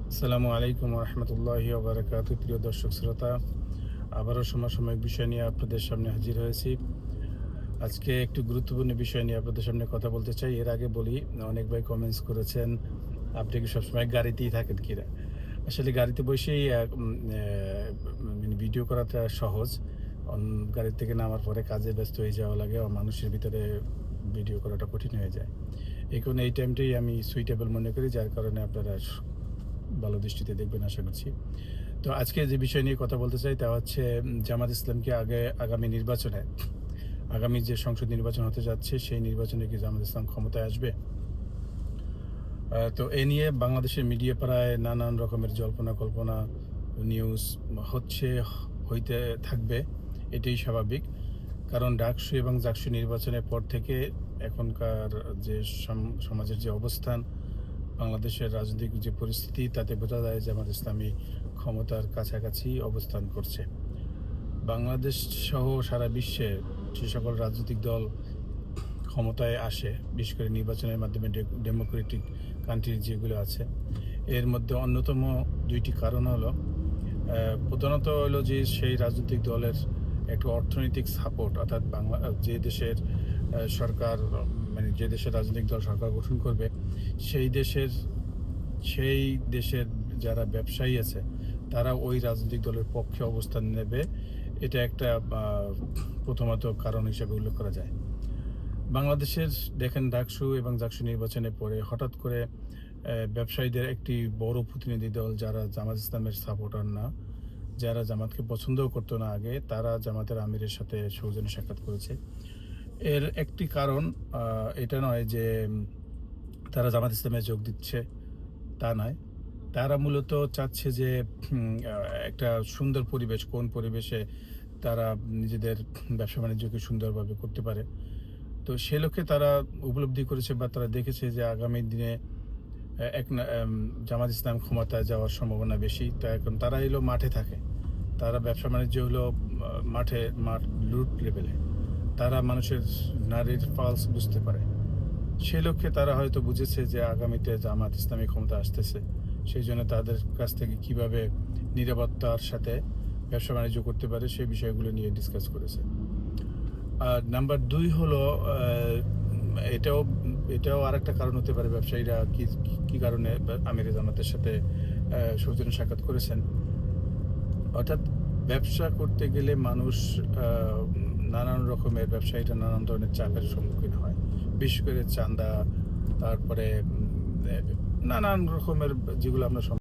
আসসালামু আলাইকুম রহমতুল্লাহি ওবরাকাতু। প্রিয় দর্শক শ্রোতা, আবারও সমসাময়িক বিষয় নিয়ে আপনাদের সামনে হাজির হয়েছি। আজকে একটু গুরুত্বপূর্ণ বিষয় নিয়ে আপনাদের সামনে কথা বলতে চাই। এর আগে বলি, অনেক ভাই কমেন্টস করেছেন, আপনি কি সবসময় গাড়িতেই থাকেন কিনা? আসলে গাড়িতে বসেই মানে ভিডিও করাটা সহজ। অন গাড়ি থেকে নামার পরে কাজে ব্যস্ত হয়ে যাওয়া লাগে, আর মানুষের ভিতরে ভিডিও করাটা কঠিন হয়ে যায়। এই কারণে এই টাইমটাই আমি সুইটেবল মনে করি, যার কারণে আপনারা ভালো দৃষ্টিতে দেখবেন আশা করছি। তো আজকে যে বিষয় নিয়ে কথা বলতে চাই তা হচ্ছে জামাত ইসলামকে আগামী নির্বাচনে, আগামী যে সংসদ নির্বাচন হতে যাচ্ছে সেই নির্বাচনে কি জামাত ইসলাম ক্ষমতায় আসবে? তো এ নিয়ে বাংলাদেশের মিডিয়া পাড়ায় নানান রকমের জল্পনা কল্পনা নিউজ হচ্ছে, হইতে থাকবে। এটাই স্বাভাবিক। কারণ ডাকসু এবং জাকসু নির্বাচনের পর থেকে এখনকার যে সমাজের যে অবস্থান, বাংলাদেশের রাজনৈতিক যে পরিস্থিতি, তাতে বোঝা যায় জামাত ইসলামী ক্ষমতার কাছাকাছি অবস্থান করছে। বাংলাদেশ সহ সারা বিশ্বে যে সকল রাজনৈতিক দল ক্ষমতায় আসে, বিশেষ করে নির্বাচনের মাধ্যমে ডেমোক্রেটিক কান্ট্রি যেগুলো আছে, এর মধ্যে অন্যতম দুইটি কারণ হলো, প্রধানত হলো যে সেই রাজনৈতিক দলের একটা অর্থনৈতিক সাপোর্ট, অর্থাৎ যে দেশের সরকার, মানে যে দেশের রাজনৈতিক দল সরকার গঠন করবে, সেই দেশের সেই দেশের যারা ব্যবসায়ী আছে তারা ওই রাজনৈতিক দলের পক্ষে অবস্থান নেবে। এটা একটা প্রথমত কারণ হিসেবে উল্লেখ করা যায়। বাংলাদেশের দেখেন ডাকসু এবং জাকসু নির্বাচনের পরে হঠাৎ করে ব্যবসায়ীদের একটি বড় প্রতিনিধি দল, যারা জামাত ইসলামের সাপোর্টার না, যারা জামাতকে পছন্দও করতো না আগে, তারা জামাতের আমিরের সাথে সৌজন্য সাক্ষাৎ করেছে। এর একটি কারণ এটা নয় যে তারা জামাত ইসলামে যোগ দিচ্ছে, তা নয়। তারা মূলত চাচ্ছে যে একটা সুন্দর পরিবেশ, কোন পরিবেশে তারা নিজেদের ব্যবসা-বাণিজ্যকে সুন্দরভাবে করতে পারে। তো সে লক্ষ্যে তারা উপলব্ধি করেছে বা তারা দেখেছে যে আগামী দিনে এক না জামাত ইসলাম ক্ষমতায় যাওয়ার সম্ভাবনা বেশি। তো এখন তারা এলো মাঠে থাকে। তারা ব্যবসা-বাণিজ্য হলো মাঠ লুট লেভেলে। তারা মানুষের নাড়ির পালস বুঝতে পারে। সেই লক্ষ্যে তারা হয়তো বুঝেছে যে আগামীতে জামাত ইসলামী ক্ষমতা আসতেছে। সেইজন্য তাদের কাছ থেকে কিভাবে নিরাপত্তার সাথে ব্যবসা-বাণিজ্য করতে পারে সেই বিষয়গুলো নিয়ে ডিসকাস করেছে। আর নাম্বার ২ হলো, এটাও এটাও আরেকটা কারণ হতে পারে, ব্যবসায়ীরা কি কারণে আমির জামাতের সাথে সৌজন্য সাক্ষাৎ করেছেন। অর্থাৎ ব্যবসা করতে গেলে মানুষ নানান রকমের, ব্যবসায়ীরা নানান ধরনের চাপের সম্মুখীন হয়। বিশেষ করে চাঁদা, তারপরে নানান রকমের যেগুলো আমরা